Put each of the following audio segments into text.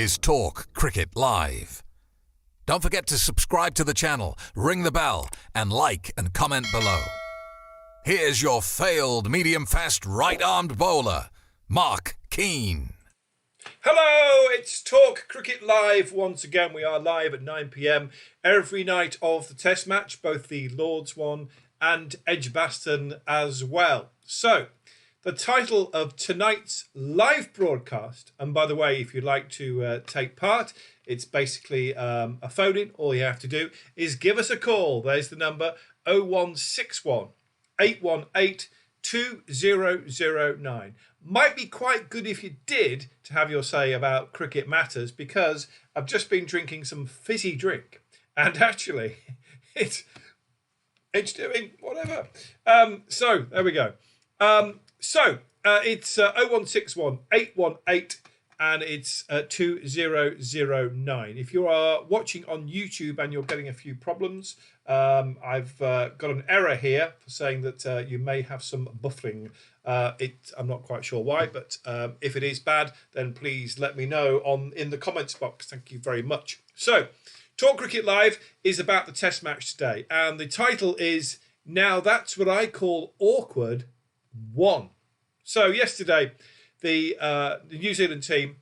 is Talk Cricket Live. Don't forget to subscribe to the channel, ring the bell, and like and comment below. Here's your failed medium-fast right-armed bowler, Mark Keane. Hello, it's Talk Cricket Live once again. We are live at 9 p.m. every night of the Test match, both the Lords one and Edgbaston as well. So, the title of tonight's live broadcast, and by the way, if you'd like to take part, it's basically a phone-in. All you have to do is give us a call. There's the number 0161 818 2009. Might be quite good if you did to have your say about cricket matters, because I've just been drinking some fizzy drink and actually it's doing whatever. So there we go. It's 0161 818 and it's 2009. If you are watching on YouTube and you're getting a few problems, I've got an error here for saying that you may have some buffering. I'm not quite sure why, but if it is bad, then please let me know in the comments box. Thank you very much. So, Talk Cricket Live is about the Test match today, and the title is Now That's What I Call Awkward 1. So yesterday, the New Zealand team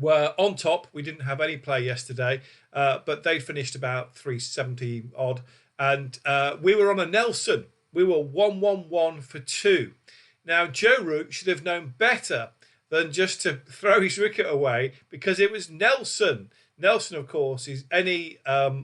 were on top. We didn't have any play yesterday, but they finished about 370 odd, and we were on a Nelson. We were 1-1-1 for 2. Now, Joe Root should have known better than just to throw his wicket away, because it was Nelson. Nelson, of course, is any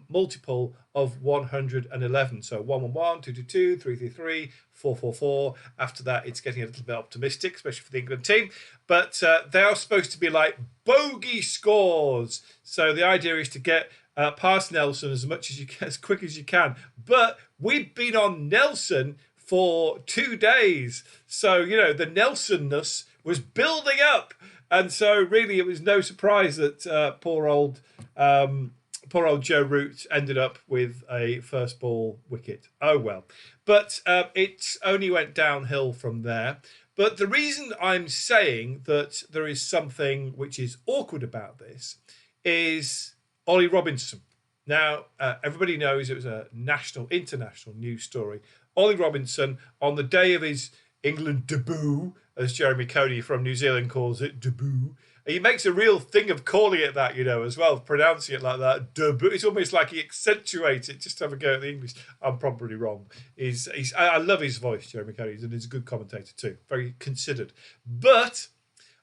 multiple of 111. So 1-1-1, 2-2-2, 3-3-3, 4-4-4. After that, it's getting a little bit optimistic, especially for the England team. But they are supposed to be like bogey scores. So the idea is to get past Nelson as much as you can, as quick as you can. But we've been on Nelson for 2 days. So, you know, the Nelsonness was building up. And so, really, it was no surprise that poor old Joe Root ended up with a first ball wicket. Oh, well. But it only went downhill from there. But the reason I'm saying that there is something which is awkward about this is Ollie Robinson. Now, everybody knows it was a international news story. Ollie Robinson, on the day of his England debut, as Jeremy Coney from New Zealand calls it, debut. He makes a real thing of calling it that, you know, as well, pronouncing it like that, debut. It's almost like he accentuates it just to have a go at the English. I'm probably wrong. I love his voice, Jeremy Coney, and he's a good commentator too, very considered. But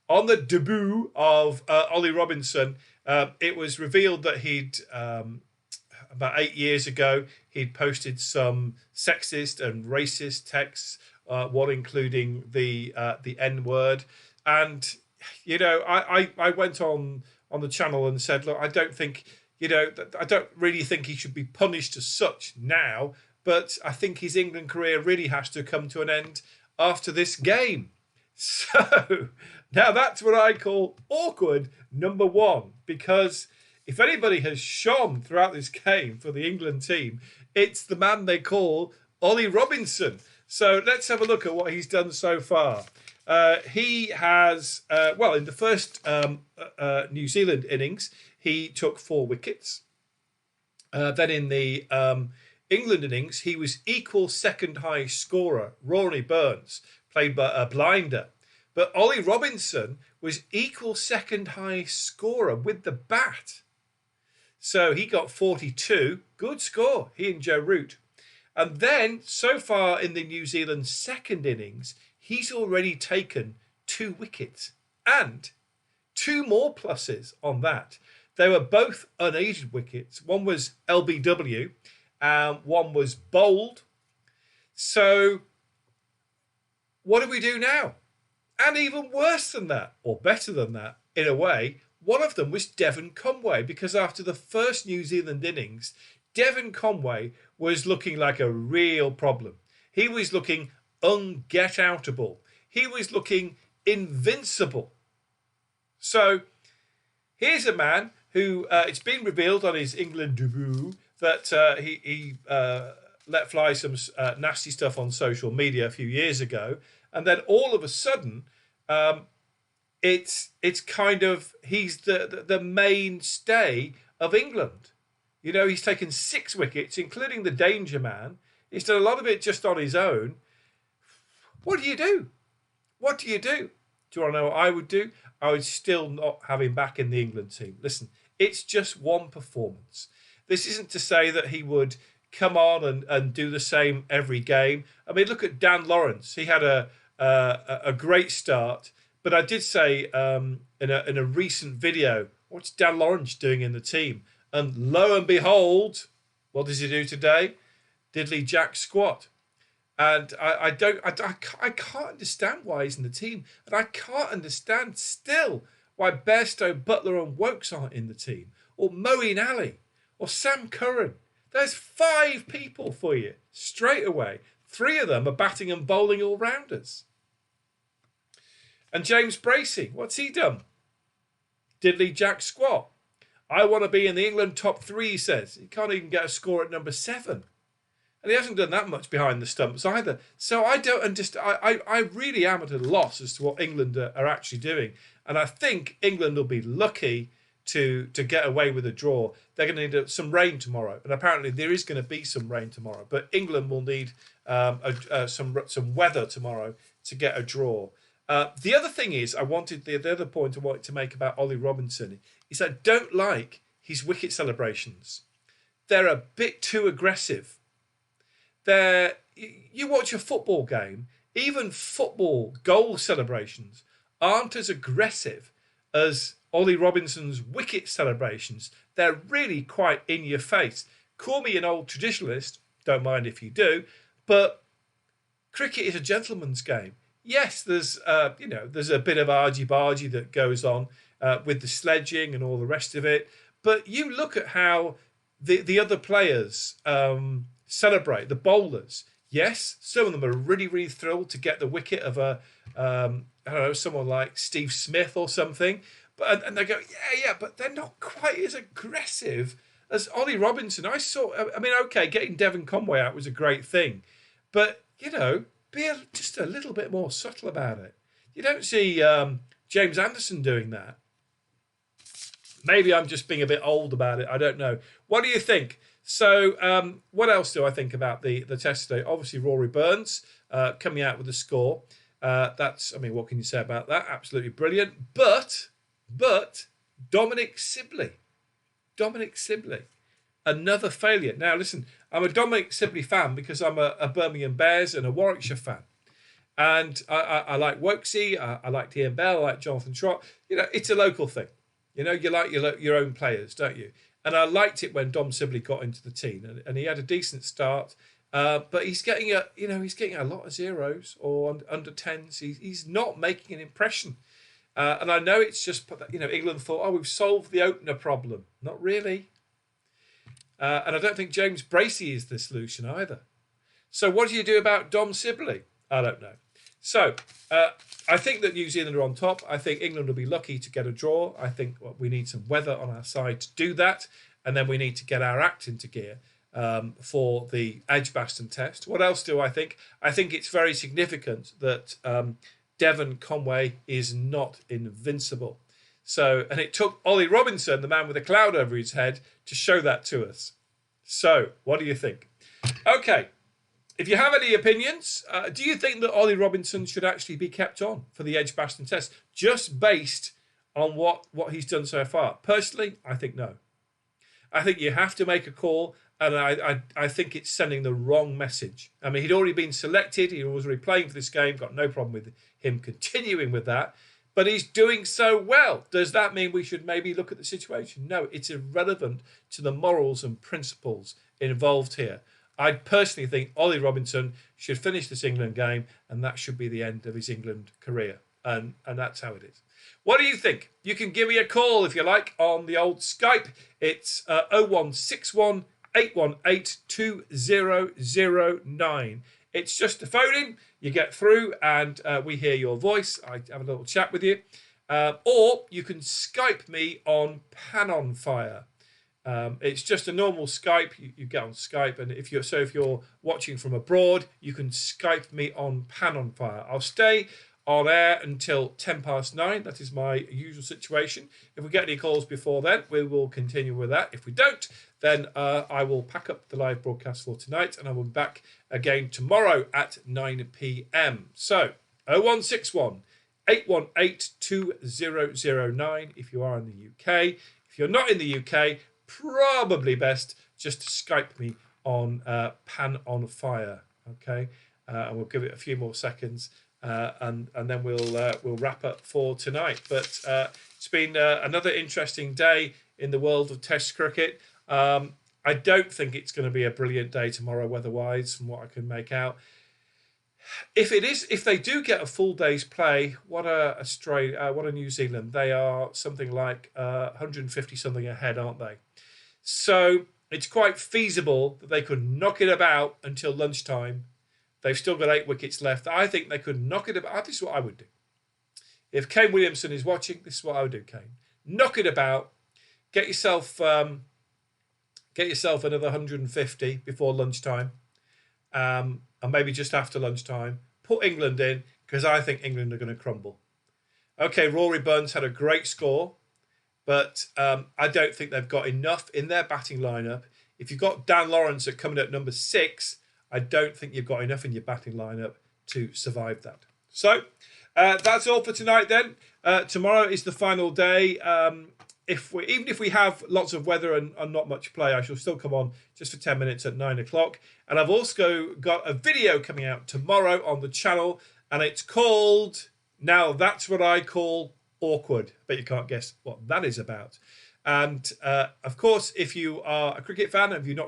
on the debut of Ollie Robinson, it was revealed that he'd, about 8 years ago, he'd posted some sexist and racist texts, one including the N-word. And, you know, I went on the channel and said, look, I don't really think he should be punished as such now, but I think his England career really has to come to an end after this game. So now that's what I call awkward number 1, because if anybody has shone throughout this game for the England team, it's the man they call Ollie Robinson. So let's have a look at what he's done so far. He has, in the first New Zealand innings, he took 4 wickets. Then in the England innings, he was equal second high scorer. Rory Burns played by a blinder. But Ollie Robinson was equal second high scorer with the bat. So he got 42. Good score, he and Joe Root. And then, so far in the New Zealand second innings, he's already taken 2 wickets and 2 more pluses on that. They were both unaided wickets. One was LBW and one was bowled. So what do we do now? And even worse than that, or better than that, in a way, one of them was Devon Conway, because after the first New Zealand innings, Devon Conway was looking like a real problem. He was looking unget-outable. He was looking invincible. So here's a man who, it's been revealed on his England debut that he let fly some nasty stuff on social media a few years ago. And then all of a sudden, it's kind of he's the mainstay of England. You know, he's taken 6 wickets, including the danger man. He's done a lot of it just on his own. What do you do? What do you do? Do you want to know what I would do? I would still not have him back in the England team. Listen, it's just one performance. This isn't to say that he would come on and do the same every game. I mean, look at Dan Lawrence. He had a great start, but I did say in a recent video, what's Dan Lawrence doing in the team? And lo and behold, what does he do today? Diddley Jack squat. And I can't understand why he's in the team. And I can't understand still why Bairstow, Butler and Wokes aren't in the team. Or Moeen Ali. Or Sam Curran. There's 5 people for you straight away. 3 of them are batting and bowling all-rounders. And James Bracey, what's he done? Diddley Jack squat. I want to be in the England top 3, he says. He can't even get a score at number 7. And he hasn't done that much behind the stumps either. So I don't understand. I really am at a loss as to what England are actually doing. And I think England will be lucky to get away with a draw. They're going to need some rain tomorrow. And apparently there is going to be some rain tomorrow. But England will need some weather tomorrow to get a draw. The other thing is, the other point I wanted to make about Ollie Robinson is I don't like his wicket celebrations. They're a bit too aggressive. You watch a football game, even football goal celebrations aren't as aggressive as Ollie Robinson's wicket celebrations. They're really quite in your face. Call me an old traditionalist, don't mind if you do, but cricket is a gentleman's game. Yes, there's a bit of argy-bargy that goes on with the sledging and all the rest of it, but you look at how the other players celebrate, the bowlers. Yes, some of them are really, really thrilled to get the wicket of someone like Steve Smith or something. And they go, yeah, but they're not quite as aggressive as Ollie Robinson. Getting Devon Conway out was a great thing, but be just a little bit more subtle about it. You don't see James Anderson doing that. Maybe I'm just being a bit old about it. I don't know. What do you think? So what else do I think about the test today? Obviously, Rory Burns coming out with a score. What can you say about that? Absolutely brilliant. But Dominic Sibley, another failure. Now, listen, I'm a Dominic Sibley fan because I'm a Birmingham Bears and a Warwickshire fan. And I like Wokesy, I like Ian Bell, I like Jonathan Trott. It's a local thing. You like your own players, don't you? And I liked it when Dom Sibley got into the team, and he had a decent start. But he's getting a lot of zeros or under 10s. He's not making an impression. And I know it's just England thought, we've solved the opener problem. Not really. And I don't think James Bracey is the solution either. So what do you do about Dom Sibley? I don't know. So I think that New Zealand are on top. I think England will be lucky to get a draw. I think we need some weather on our side to do that. And then we need to get our act into gear for the Edgbaston test. What else do I think? I think it's very significant that Devon Conway is not invincible. And it took Ollie Robinson, the man with a cloud over his head, to show that to us. So what do you think? Okay. If you have any opinions, do you think that Ollie Robinson should actually be kept on for the Edgbaston test, just based on what he's done so far? Personally, I think no. I think you have to make a call, and I think it's sending the wrong message. I mean, he'd already been selected. He was already playing for this game. Got no problem with him continuing with that. But he's doing so well. Does that mean we should maybe look at the situation? No, it's irrelevant to the morals and principles involved here. I personally think Ollie Robinson should finish this England game, and that should be the end of his England career. And that's how it is. What do you think? You can give me a call if you like on the old Skype. It's 0161 818 2009. It's just a phone in. You get through and we hear your voice. I have a little chat with you. Or you can Skype me on Pan on Fire. It's just a normal Skype. You get on Skype, and if you're watching from abroad, you can Skype me on Pan on Fire. I'll stay on air until 9:10. That is my usual situation. If we get any calls before then, we will continue with that. If we don't, then I will pack up the live broadcast for tonight, and I will be back again tomorrow at 9 p.m. So 0161 818 2009 if you are in the UK. If you're not in the UK, probably best just to Skype me on Pan on Fire. Okay, and we'll give it a few more seconds, and then we'll wrap up for tonight. But it's been another interesting day in the world of Test cricket. I don't think it's going to be a brilliant day tomorrow weather-wise, from what I can make out. If they do get a full day's play, what a New Zealand. They are something like 150 something ahead, aren't they? So it's quite feasible that they could knock it about until lunchtime. They've still got 8 wickets left. I think they could knock it about. This is what I would do. If Kane Williamson is watching, this is what I would do, Kane. Knock it about. Get yourself another 150 before lunchtime. And maybe just after lunchtime. Put England in, because I think England are going to crumble. Okay, Rory Burns had a great score, but I don't think they've got enough in their batting lineup. If you've got Dan Lawrence at coming at number 6, I don't think you've got enough in your batting lineup to survive that. So that's all for tonight then. Tomorrow is the final day. Even if we have lots of weather and not much play, I shall still come on just for 10 minutes at 9 o'clock. And I've also got a video coming out tomorrow on the channel, and it's called, now that's what I call awkward. But you can't guess what that is about. And of course, if you are a cricket fan, have you not